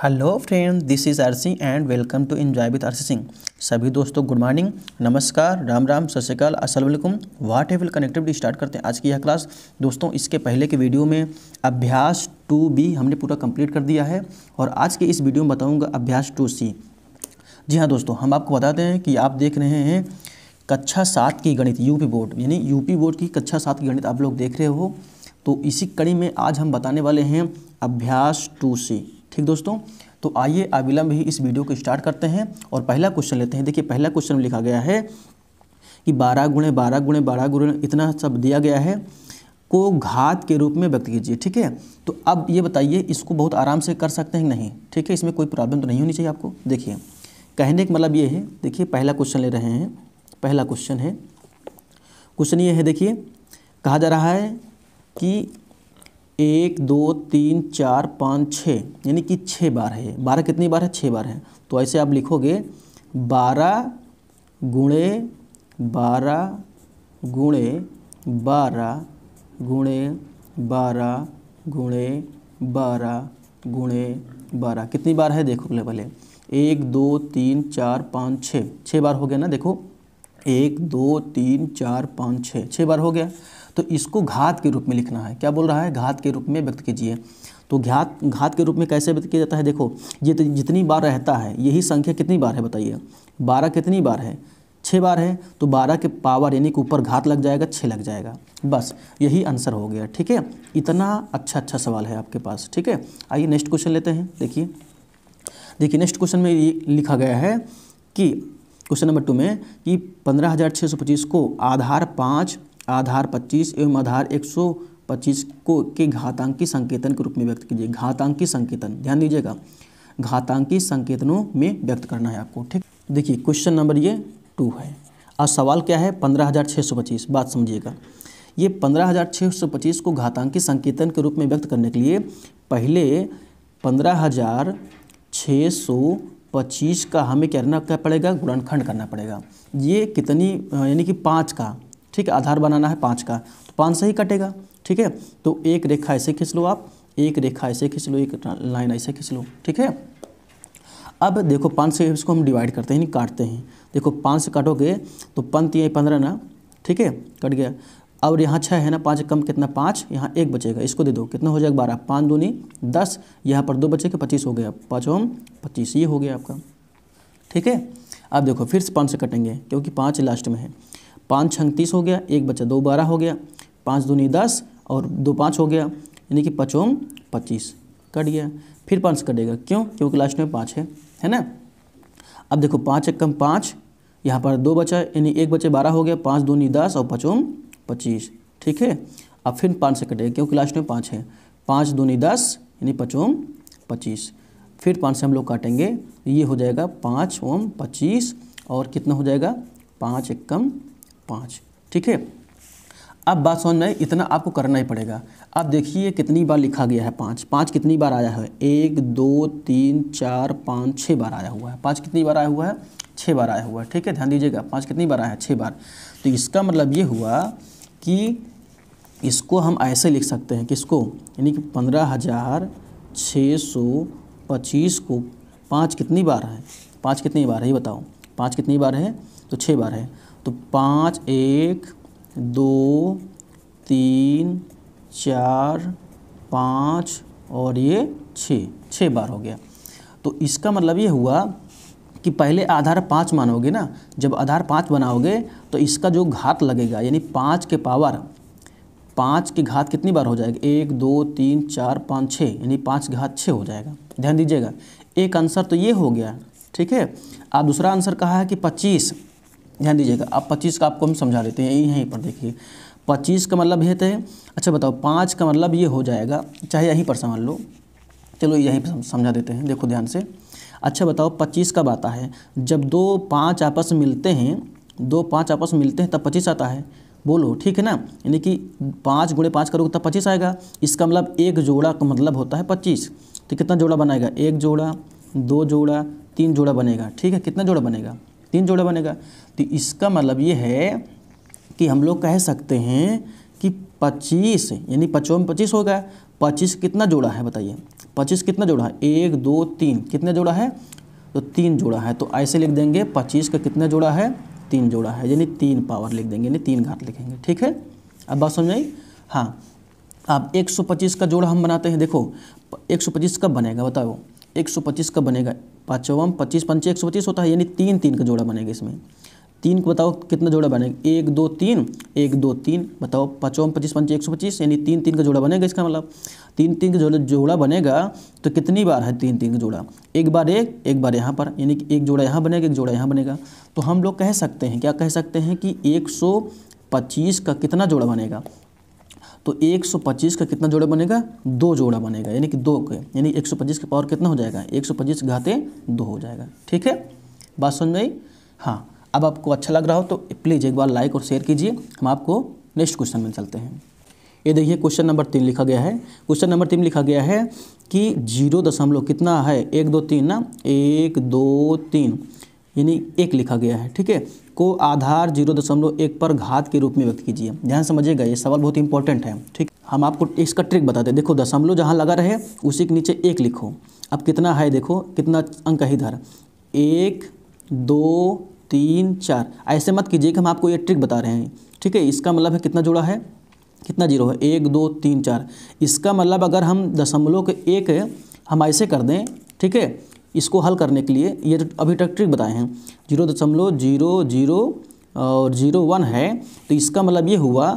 Hello friend, this is RC and welcome to enjoy with RC Singh. सभी दोस्तों good morning, नमस्कार, राम राम, सत श्री अकाल, अस्सलाम वालेकुम, व्हाट एवर कनेक्टिविटी। स्टार्ट करते हैं आज की यह क्लास। दोस्तों इसके पहले के वीडियो में अभ्यास 2B हमने पूरा कंप्लीट कर दिया है और आज के इस वीडियो में बताऊंगा अभ्यास 2C। जी हाँ दोस्तों, हम आपको बताते हैं कि आप देख रहे हैं कक्षा 7 की गणित यूपी बोर्ड, यानी यूपी बोर्ड की कक्षा 7 की गणित आप लोग देख रहे हो। तो इसी कड़ी में आज हम बताने वाले हैं अभ्यास 2C। ठीक दोस्तों, तो आइए अविलंब ही इस वीडियो को स्टार्ट करते हैं और पहला क्वेश्चन लेते हैं। देखिए पहला क्वेश्चन में लिखा गया है कि 12 गुणे 12 गुणे 12 गुणे इतना सब दिया गया है को घात के रूप में व्यक्त कीजिए। ठीक है, तो अब ये बताइए इसको बहुत आराम से कर सकते हैं नहीं? ठीक है, इसमें कोई प्रॉब्लम तो नहीं होनी चाहिए आपको। देखिए कहने का मतलब ये है, देखिए पहला क्वेश्चन ले रहे हैं। पहला क्वेश्चन है, क्वेश्चन ये है, देखिए कहा जा रहा है कि 1 2 3 4 5 6 यानी कि 6 बार है। 12 कितनी बार है? 6 बार है। तो ऐसे आप लिखोगे 12 गुणे 12 गुणे 12 गुणे 12 गुणे 12 गुणे 12 कितनी बार है? देखो पहले 1 2 3 4 5 6 बार हो गया ना। देखो 1 2 3 4 5 6 बार हो गया। तो इसको घात के रूप में लिखना है। क्या बोल रहा है? घात के रूप में व्यक्त कीजिए। तो घात के रूप में कैसे व्यक्त किया जाता है? देखो ये जितनी बार रहता है यही संख्या कितनी बार है बताइए? 12 कितनी बार है? 6 बार है। तो 12 के पावर यानी कि ऊपर घात लग जाएगा, 6 लग जाएगा, बस यही आंसर हो गया। ठीक है, इतना अच्छा सवाल है आपके पास। ठीक है, आइए नेक्स्ट क्वेश्चन लेते हैं। देखिए नेक्स्ट क्वेश्चन में ये लिखा गया है कि क्वेश्चन नंबर 2 में कि 15,625 को आधार 5, आधार 25 एवं आधार 125 को के घातांकी संकेतन के रूप में व्यक्त कीजिए। घातांकी संकेतन, ध्यान दीजिएगा, घातांकी संकेतनों में व्यक्त करना है आपको। ठीक, देखिए क्वेश्चन नंबर ये 2 है और सवाल क्या है? 15,625। बात समझिएगा, ये 15,625 को घातांकी संकेतन के रूप में व्यक्त करने के लिए पहले 15,625 का हमें क्या पड़ेगा? गुणनखंड करना पड़ेगा। ये कितनी यानी कि 5 का, ठीक है, आधार बनाना है 5 का, तो 5 से ही कटेगा। ठीक है, तो एक रेखा ऐसे खींच लो, आप एक रेखा ऐसे खींच लो, एक लाइन ऐसे खींच लो। ठीक है, अब देखो 5 से इसको हम डिवाइड करते हैं, नहीं काटते हैं। देखो 5 से काटोगे तो 5 ये 15 ना, ठीक है, कट गया। और यहाँ 6 है ना, 5 कम कितना? 5, यहाँ 1 बचेगा, इसको दे दो, कितना हो जाएगा? 12, 5 दूनी 10, यहाँ पर 2 बचेगा, 25 हो गया, 5 ओम 25, ये हो गया आपका। ठीक है, अब देखो फिर से 5 से कटेंगे क्योंकि 5 लास्ट में है। 5 छंग 30 हो गया, 1 बचा, 2 12 हो गया, 5 दूनी 10 और 2 5 हो गया, यानी कि 5 ओम 25 कट गया। फिर 5 कटेगा, क्यों? क्योंकि लास्ट में 5 है ना। अब देखो 5 एक कम 5, यहाँ पर 2 बचा, यानी 1 बचे, 12 हो गया, 5 दूनी 10 और 5 ओम 25। ठीक है, अब फिर 5 से कटेगा क्योंकि लास्ट में 5 है, 5 दूनी 10 यानी 5 ओम 25। फिर 5 से हम लोग काटेंगे, ये हो जाएगा 5 ओम 25 और कितना हो जाएगा? 5 एक कम 5। ठीक है, अब बात समझ में, इतना आपको करना ही पड़ेगा। अब देखिए कितनी बार लिखा गया है 5 कितनी बार आया है? 1 2 3 4 5 6 बार आया हुआ है। 5 कितनी बार आया हुआ है? 6 बार आया हुआ है। ठीक है, ध्यान दीजिएगा, 5 कितनी बार आया है? 6 बार। तो इसका मतलब ये हुआ कि इसको हम ऐसे लिख सकते हैं कि इसको, यानी कि 15,625 को 5 कितनी बार है? 5 कितनी बार है ये बताओ? 5 कितनी बार है? तो 6 बार है। तो 5 1 2 3 4 5 और ये 6 बार हो गया। तो इसका मतलब ये हुआ कि पहले आधार 5 मानोगे ना, जब आधार 5 बनाओगे तो इसका जो घात लगेगा, यानी 5 के पावर 5 की घात कितनी बार हो जाएगी? 1 2 3 4 5 6, यानी 5 घात 6 हो जाएगा। ध्यान दीजिएगा, एक आंसर तो ये हो गया। ठीक है, अब दूसरा आंसर कहा है कि 25। ध्यान दीजिएगा, अब 25 का आपको हम समझा देते हैं, यहीं पर देखिए 25 का मतलब ये है। अच्छा बताओ 5 का मतलब ये हो जाएगा, चाहे यहीं पर समझ लो, चलो यहीं पर समझा देते हैं, देखो ध्यान से। अच्छा बताओ 25 कब आता है? जब 2 5 आपस में मिलते हैं, 2 5 आपस में मिलते हैं तब 25 आता है। बोलो ठीक है ना, यानी कि 5 गुणे 5 करोगे तब 25 आएगा। इसका मतलब एक जोड़ा का मतलब होता है 25। तो कितना जोड़ा बनाएगा? 1 जोड़ा, 2 जोड़ा, 3 जोड़ा बनेगा। ठीक है, कितना जोड़ा बनेगा? 3 जोड़ा बनेगा। तो इसका मतलब ये है कि हम लोग कह सकते हैं कि 25 यानी 5 में 25 होगा। 25 कितना जोड़ा है बताइए? 25 कितना जोड़ा है, 1 2 3, कितने जोड़ा है, तो 3 जोड़ा है। तो ऐसे लिख देंगे 25 का कितना जोड़ा है, 3 जोड़ा है, यानी 3 पावर लिख देंगे, यानी 3 घात लिखेंगे। ठीक है, अब बात समझ आई। हाँ, अब 125 का जोड़ा हम बनाते हैं। देखो 125 कब बनेगा बताओ, 125 कब बनेगा, 5 25 पंचे 125 होता है, यानी 3 3 का जोड़ा बनेगा इसमें। 3 को बताओ कितना जोड़ा बनेगा, 1 2 3, 1 2 3, बताओ 5 25 पंचे 125, यानी 3 3 का जोड़ा बनेगा। इसका मतलब 3 3 का जोड़ा बनेगा तो कितनी बार है 3 3 का जोड़ा, एक बार एक बार यहाँ पर, यानी कि एक जोड़ा यहाँ बनेगा, एक जोड़ा यहाँ बनेगा। तो हम लोग कह सकते हैं, क्या कह सकते हैं कि 125 का कितना जोड़ा बनेगा, तो 125 का कितना जोड़ा बनेगा, 2 जोड़ा बनेगा, यानी कि 2 के, यानी 125 की पावर कितना हो जाएगा, 125 घाते 2 हो जाएगा। ठीक है, बात समझ में आई। हाँ, अब आपको अच्छा लग रहा हो तो प्लीज़ एक बार लाइक और शेयर कीजिए। हम आपको नेक्स्ट क्वेश्चन में चलते हैं। ये देखिए क्वेश्चन नंबर 3 लिखा गया है। क्वेश्चन नंबर 3 लिखा गया है कि 0 दशमलव कितना है, 1 2 3 ना, 1 2 3, यानी 1 लिखा गया है। ठीक है, को आधार 0.1 पर घात के रूप में व्यक्त कीजिए। ध्यान समझिएगा, ये सवाल बहुत इंपॉर्टेंट है। ठीक, हम आपको इसका ट्रिक बताते हैं। देखो दशमलव जहाँ लगा रहे उसी के नीचे 1 लिखो। अब कितना है देखो, कितना अंक है इधर, 1 2 3 4, ऐसे मत कीजिए कि हम आपको ये ट्रिक बता रहे हैं। ठीक है, इसका मतलब है कितना जोड़ा है, कितना जीरो है, 1 2 3 4। इसका मतलब अगर हम दशमलव के 1 हम ऐसे कर दें, ठीक है, इसको हल करने के लिए ये जो अभी तक ट्रिक बताए हैं 0.00 और 01 है, तो इसका मतलब ये हुआ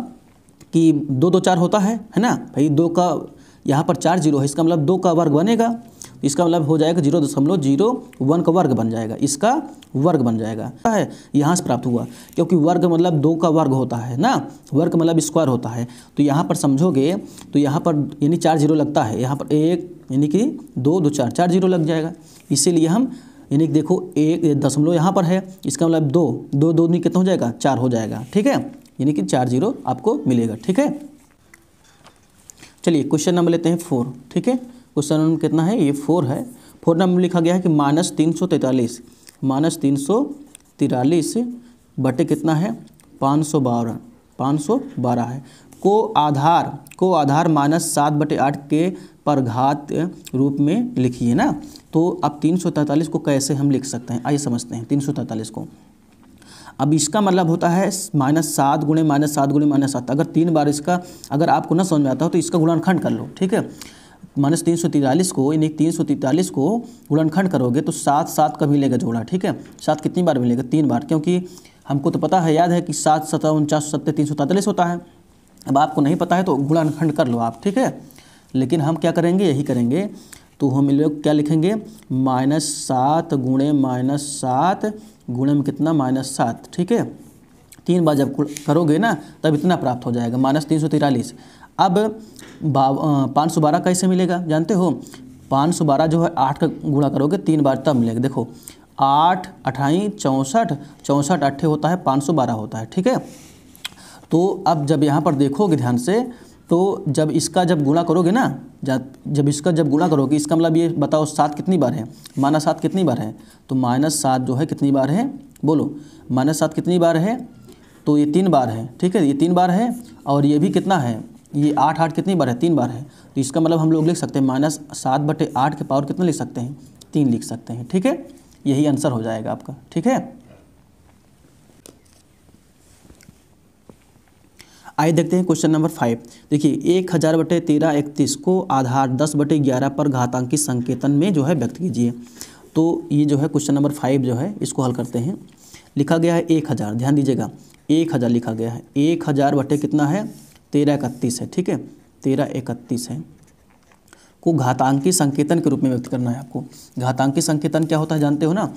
कि 2 2 4 होता है ना भाई, 2 का यहाँ पर 4 जीरो है, इसका मतलब 2 का वर्ग बनेगा। इसका मतलब हो जाएगा 0.01 का वर्ग बन जाएगा, इसका वर्ग बन जाएगा है, यहाँ से प्राप्त हुआ, क्योंकि वर्ग मतलब 2 का वर्ग होता है ना, वर्ग मतलब स्क्वायर होता है। तो यहाँ पर समझोगे तो यहाँ पर यानी 4 जीरो लगता है, यहाँ पर 1 यानी कि 2 2 4 4 जीरो लग जाएगा। इसीलिए हम यानी कि देखो 1 दशमलव यहाँ पर है, इसका मतलब 2 2 2 नहीं कितना हो जाएगा, 4 हो जाएगा। ठीक है, यानी कि 4 जीरो आपको मिलेगा। ठीक है, चलिए क्वेश्चन नंबर लेते हैं 4। ठीक है, क्वेश्चन नंबर कितना है, ये 4 है। 4 नंबर लिखा गया है कि -343 बटे कितना है, 512 है। को आधार -7/8 के पर घात रूप में लिखिए ना। तो अब 343 को कैसे हम लिख सकते हैं, आइए समझते हैं 343 को। अब इसका मतलब होता है -7 गुणे -7 अगर 3 बार इसका, अगर आपको ना समझ में आता हो तो इसका गुणनखंड कर लो। ठीक है, -343 को यानी 343 को गुणनखंड करोगे तो 7 7 का मिलेगा जोड़ा। ठीक है, 7 कितनी बार मिलेगा, 3 बार, क्योंकि हमको तो पता है, याद है कि 7 7 49 7 343 होता है। अब आपको नहीं पता है तो गुणनखंड कर लो आप। ठीक है, लेकिन हम क्या करेंगे, यही करेंगे। तो हम लोग क्या लिखेंगे, -7 गुणे -7 गुणे में कितना, -7। ठीक है, 3 बार जब करोगे ना तब इतना प्राप्त हो जाएगा, -343। अब 512 कैसे मिलेगा जानते हो, 512 जो है 8 का गुणा करोगे 3 बार तब मिलेगा। देखो 8 28 64 64 8 होता है, 512 होता है। ठीक है, तो अब जब यहाँ पर देखोगे ध्यान से, तो जब इसका जब गुणा करोगे ना, जब इसका जब गुणा करोगे, इसका मतलब ये बताओ 7 कितनी बार है, -7 कितनी बार है, तो -7 जो है कितनी बार है, बोलो -7 कितनी बार है, तो ये 3 बार है। ठीक है, ये 3 बार है, और ये भी कितना है, ये 8 8 कितनी बार है, 3 बार है। तो इसका मतलब हम लोग लिख सकते हैं -7/8 के पावर कितना लिख सकते हैं, 3 लिख सकते हैं। ठीक है, यही आंसर हो जाएगा आपका। ठीक है, आइए देखते हैं क्वेश्चन नंबर 5। देखिए 1000/1331 को आधार 10/11 पर घातांकी संकेतन में जो है व्यक्त कीजिए। तो ये जो है क्वेश्चन नंबर 5 जो है इसको हल करते हैं। लिखा गया है 1000, ध्यान दीजिएगा 1000 लिखा गया है, 1000 बटे कितना है, 1331 है। ठीक है, 1331 है, को घातांकी संकेतन के रूप में व्यक्त करना है आपको। घातांकी संकेतन क्या होता है जानते हो ना।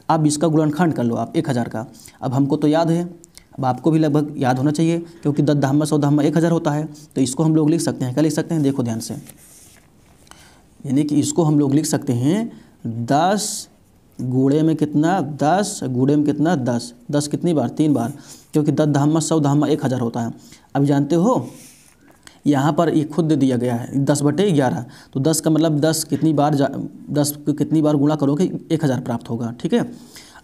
अब इसका गुणनखंड कर लो आप 1000 का। अब हमको तो याद है, अब आपको भी लगभग याद होना चाहिए, क्योंकि 10 दहमा 100 दहमा 1000 होता है। तो इसको हम लोग लिख सकते हैं, क्या लिख सकते हैं, देखो ध्यान से, यानी कि इसको हम लोग लिख सकते हैं 10 गुणे में कितना, 10 गुणे में कितना, 10 10 कितनी बार, 3 बार, क्योंकि 10 दहमा 100 दहमा 1000 होता है। अब जानते हो यहाँ पर ये खुद दे दिया गया है 10/11, तो 10 का मतलब 10 कितनी बार 10 कितनी बार गुणा करोगे 1000 प्राप्त होगा। ठीक है,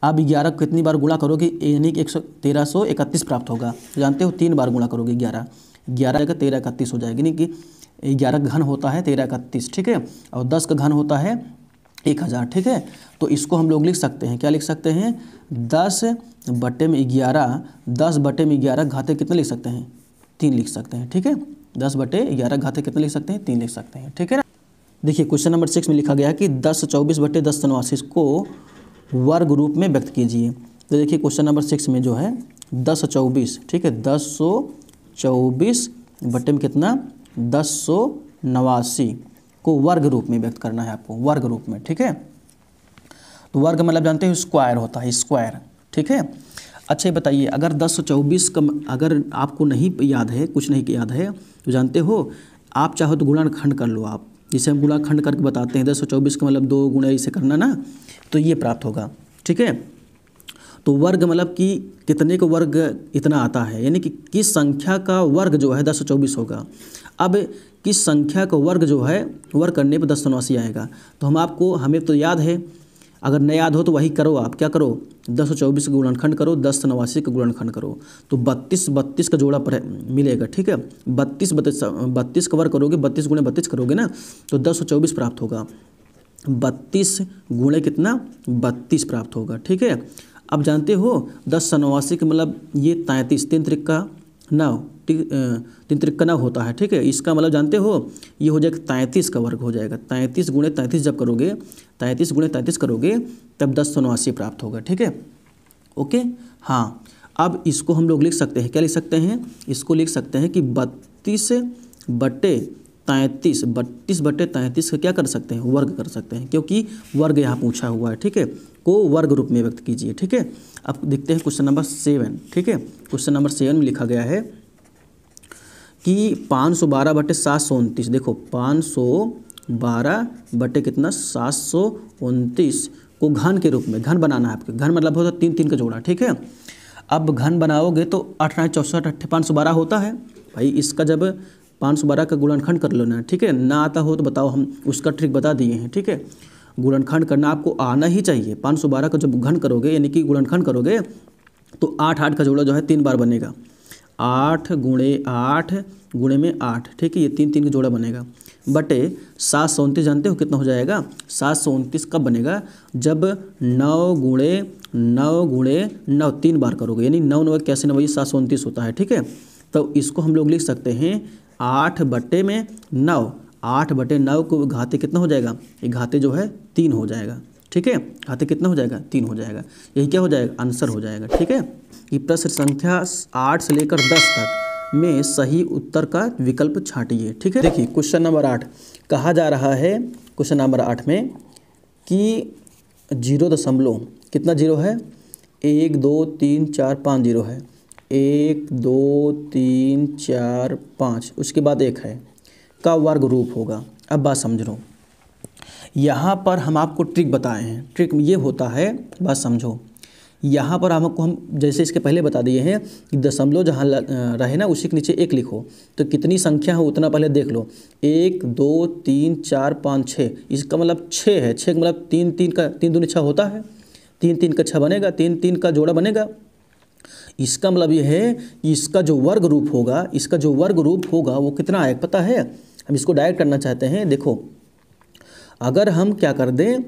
अब 11 कितनी बार गुणा करोगे, यानी कि 1331 प्राप्त होगा। तो जानते हो 3 बार गुणा करोगे 11 का 1331 हो जाएगी, यानी कि 11 का घन होता है 13 31, ठीक है, और 10 का घन होता है 1000, ठीक है। तो इसको हम लोग लिख सकते हैं, क्या लिख सकते हैं, 10/11, 10/11 घाते कितने लिख सकते हैं, 3 लिख सकते हैं, ठीक है। 10/11 घाते कितने लिख सकते हैं, 3 लिख सकते हैं, ठीक है ना। देखिए क्वेश्चन नंबर 6 में लिखा गया है कि 1024/10 को वर्ग रूप में व्यक्त कीजिए। तो देखिए क्वेश्चन नंबर 6 में जो है 1024, ठीक है, 1024 बटे में कितना 1089 को वर्ग रूप में व्यक्त करना है आपको, वर्ग रूप में, ठीक है। तो वर्ग मतलब जानते हैं स्क्वायर होता है, स्क्वायर, ठीक है। अच्छा ये बताइए, अगर 1024 का अगर आपको नहीं याद है, कुछ नहीं याद है, तो जानते हो आप चाहो तो गुणनखंड कर लो आप, जिसे हम गुणनखंड करके बताते हैं। 1024 का मतलब 2 गुणे इसे करना ना, तो ये प्राप्त होगा, ठीक है। तो वर्ग मतलब कि कितने को वर्ग इतना आता है, यानी कि किस संख्या का वर्ग जो है 1024 होगा। अब किस संख्या का वर्ग जो है वर्ग करने पर 1089 आएगा। तो हमें तो याद है, अगर नहीं याद हो तो वही करो आप, क्या करो, 1024 का गुणनखंड करो, 1089 का गुणनखंड करो, तो 32 का जोड़ा पर मिलेगा, ठीक है। 32 का वर्ग करोगे, 32 गुणे 32 करोगे ना, तो 1024 प्राप्त होगा। 32 गुणे कितना 32 प्राप्त होगा, ठीक है। अब जानते हो 1089 का मतलब ये 33, 3 त्रिक का 9, 3 त्रिक का 9 होता है, ठीक है। इसका मतलब जानते हो ये हो जाएगा 33 का वर्ग हो जाएगा। 33 गुणे 33 जब करोगे, 33 गुणे 33 करोगे तब 1089 प्राप्त होगा, ठीक है, ओके। हाँ, अब इसको हम लोग लिख सकते हैं, क्या लिख सकते हैं, इसको लिख सकते हैं कि 32/33 का क्या कर सकते हैं, वर्ग कर सकते हैं, क्योंकि वर्ग यहाँ पूछा हुआ है, ठीक है, को वर्ग रूप में व्यक्त कीजिए, ठीक है। अब देखते हैं क्वेश्चन नंबर 7, ठीक है। क्वेश्चन नंबर 7 में लिखा गया है कि 512/729, देखो 512 बटे कितना 729 को घन के रूप में, घन बनाना है आपके, घन मतलब होता है 3 का जोड़ा, ठीक है। अब घन बनाओगे तो 8 9 64 512 होता है भाई। इसका जब 512 का गुणनखंड कर लो ना, ठीक है, ना आता हो तो बताओ, हम उसका ट्रिक बता दिए हैं, ठीक है। गुणनखंड करना आपको आना ही चाहिए। 512 का जब घन करोगे यानी कि गुणनखंड करोगे तो 8 का जोड़ा जो है 3 बार बनेगा, 8 गुणे 8 गुणे में 8, ठीक है, ये 3 का जोड़ा बनेगा, बटे 729 जानते हो कितना हो जाएगा, 729 कब बनेगा, जब 9 गुणे 9 3 बार करोगे, यानी 9 9 कैसे 9 729 होता है, ठीक है। तो इसको हम लोग लिख सकते हैं 8/9, 8/9 को घाते कितना हो जाएगा, ये घाते जो है 3 हो जाएगा, ठीक है, घाते कितना हो जाएगा 3 हो जाएगा, यही क्या हो जाएगा, आंसर हो जाएगा, ठीक है। ये प्रश्न संख्या 8 से लेकर 10 तक में सही उत्तर का विकल्प छांटिए, ठीक है। देखिए क्वेश्चन नंबर 8 कहा जा रहा है, क्वेश्चन नंबर 8 में कि 0 कितना जीरो है, 1 2 3 4 5 जीरो है, 1 2 3 4 5, उसके बाद 1 है, का वर्ग रूप होगा। अब बात समझो, यहाँ पर हम आपको ट्रिक बताए हैं, ट्रिक ये होता है, बात समझो, यहाँ पर हम जैसे इसके पहले बता दिए हैं कि दशमलव जहाँ रहे ना उसी के नीचे 1 लिखो, तो कितनी संख्या है उतना पहले देख लो, 1 2 3 4 5 6, इसका मतलब 6 है, 6 का मतलब 3 का 3 दूनी 6 होता है, 3 का 6 बनेगा, 3 का जोड़ा बनेगा। इसका मतलब ये है कि इसका जो वर्ग रूप होगा, इसका जो वर्ग रूप होगा वो कितना आएगा पता है। हम इसको डायरेक्ट करना चाहते हैं, देखो अगर हम क्या कर दें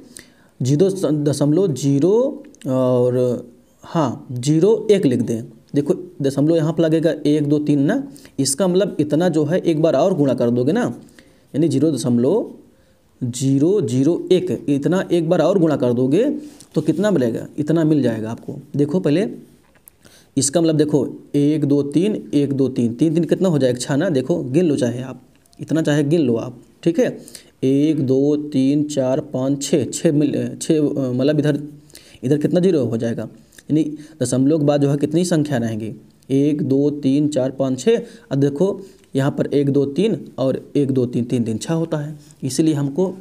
0.0 और हाँ 0 1 लिख दें, देखो दशमलव यहाँ पर लगेगा 1 2 3 ना, इसका मतलब इतना जो है एक बार और गुणा कर दोगे ना, यानी 0.001 इतना एक बार और गुणा कर दोगे तो कितना मिलेगा, इतना मिल जाएगा आपको। देखो पहले इसका मतलब देखो 1 2 3 1 2 3 3 कितना हो जाएगा 6 ना, देखो गिन लो, चाहे आप इतना चाहे गिन लो आप, ठीक है। 1 2 3 4 5 6 मतलब इधर कितना जीरो हो जाएगा, यानी दशमलव के बाद जो है कितनी संख्या रहेंगी, 1 2 3 4 5 6, अब देखो यहाँ पर 1 2 3 और 1 2 3 3 3 6 होता है, इसलिए हमको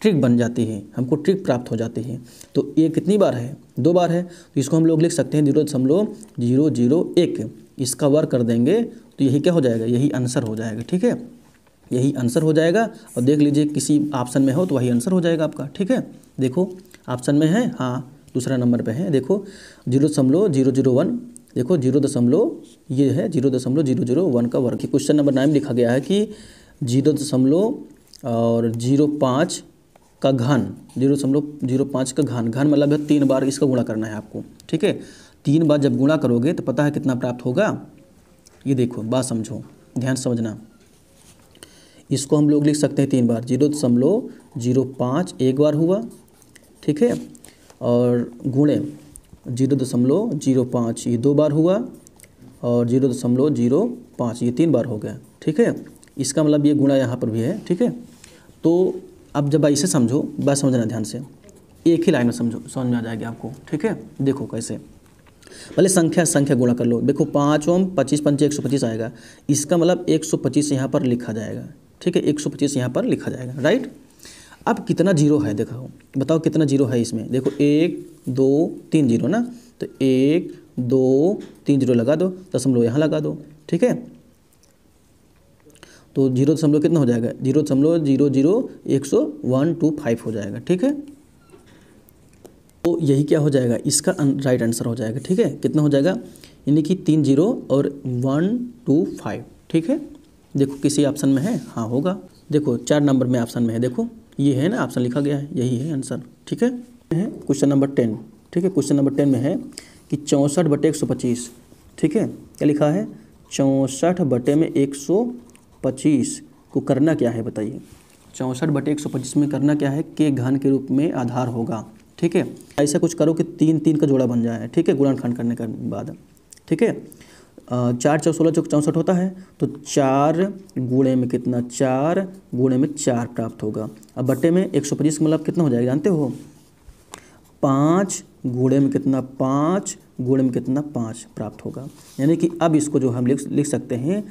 ट्रिक बन जाती है, हमको ट्रिक प्राप्त हो जाती है। तो ये कितनी बार है, 2 बार है, तो इसको हम लोग लिख सकते हैं 0.001, इसका वर्ग कर देंगे तो यही क्या हो जाएगा, यही आंसर हो जाएगा, ठीक है, यही आंसर हो जाएगा। और देख लीजिए किसी ऑप्शन में हो तो वही आंसर हो जाएगा आपका, ठीक है। देखो ऑप्शन में है, हाँ दूसरा नंबर पे है, देखो 0.001, देखो 0 ये है 0.001 का वर्ग। क्वेश्चन नंबर 9 में लिखा गया है कि 0.05 का घन, 0.05 का घन, घन मतलब है 3 बार इसका गुणा करना है आपको, ठीक है। 3 बार जब गुणा करोगे तो पता है कितना प्राप्त होगा। ये देखो बात समझो, ध्यान समझना। इसको हम लोग लिख सकते हैं 3 बार, 0.05 एक बार हुआ, ठीक है, और गुणे 0.05 ये 2 बार हुआ, और 0.05 ये 3 बार हो गया, ठीक है। इसका मतलब ये गुणा यहाँ पर भी है, ठीक है। तो अब जब ऐसे समझो, बात समझना ध्यान से, एक ही लाइन में समझो, समझ में आ जाएगी आपको, ठीक है। देखो कैसे, पहले संख्या गुणा कर लो। देखो 5 और 25 पंचे 125 आएगा, इसका मतलब 125 यहाँ पर लिखा जाएगा, ठीक है। 125 यहाँ पर लिखा जाएगा, राइट। अब कितना जीरो है देखो, बताओ कितना जीरो है इसमें। देखो 1 2 3 जीरो ना, तो 1 2 3 जीरो लगा दो, दशमलव यहाँ लगा दो, ठीक है। तो 0 कितना हो जाएगा, 0.00125 हो जाएगा, ठीक है। तो यही क्या हो जाएगा, इसका राइट आंसर हो जाएगा, ठीक है। कितना हो जाएगा, यानी कि 3 0 और 125, ठीक है। देखो किसी ऑप्शन में है, हाँ होगा। देखो 4 नंबर में ऑप्शन में है, देखो ये है ना, ऑप्शन लिखा गया है, यही है आंसर, ठीक है। क्वेश्चन नंबर 10, ठीक है। क्वेश्चन नंबर 10 में है कि 64/125, ठीक है। क्या लिखा है, 64/125 को करना क्या है बताइए। 64/125 में करना क्या है, के घन के रूप में आधार होगा, ठीक है। ऐसा कुछ करो कि 3 3 का जोड़ा बन जाए, ठीक है, गुणनखंड करने के बाद, ठीक है। 4 4 16 64 होता है, तो 4 गुणे में कितना, 4 गुणे में 4 प्राप्त होगा। अब बटे में 125 का मतलब कितना हो जाएगा जानते हो, 5 गुणे में कितना, 5 गुणे में कितना, 5 प्राप्त होगा। यानी कि अब इसको जो हम लिख सकते हैं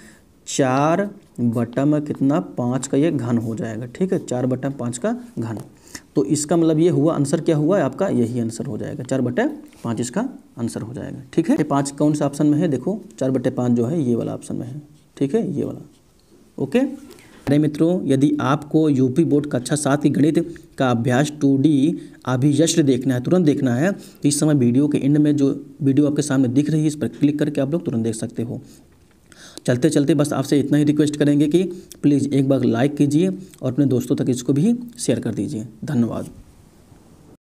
4 बटा में कितना, 5 का ये घन हो जाएगा, ठीक है। 4 बटा 5 का घन, तो इसका मतलब ये हुआ, आंसर क्या हुआ है आपका, यही आंसर हो जाएगा, 4/5 इसका आंसर हो जाएगा, ठीक है। 5 कौन सा ऑप्शन में है, देखो 4/5 जो है ये वाला ऑप्शन में है, ठीक है, ये वाला, ओके। अरे मित्रों, यदि आपको यूपी बोर्ड कक्षा 7 की गणित का अभ्यास 2D अभियश्र देखना है, तुरंत देखना है, तो इस समय वीडियो के एंड में जो वीडियो आपके सामने दिख रही है, इस पर क्लिक करके आप लोग तुरंत देख सकते हो। चलते चलते बस आपसे इतना ही रिक्वेस्ट करेंगे कि प्लीज़ एक बार लाइक कीजिए और अपने दोस्तों तक इसको भी शेयर कर दीजिए। धन्यवाद।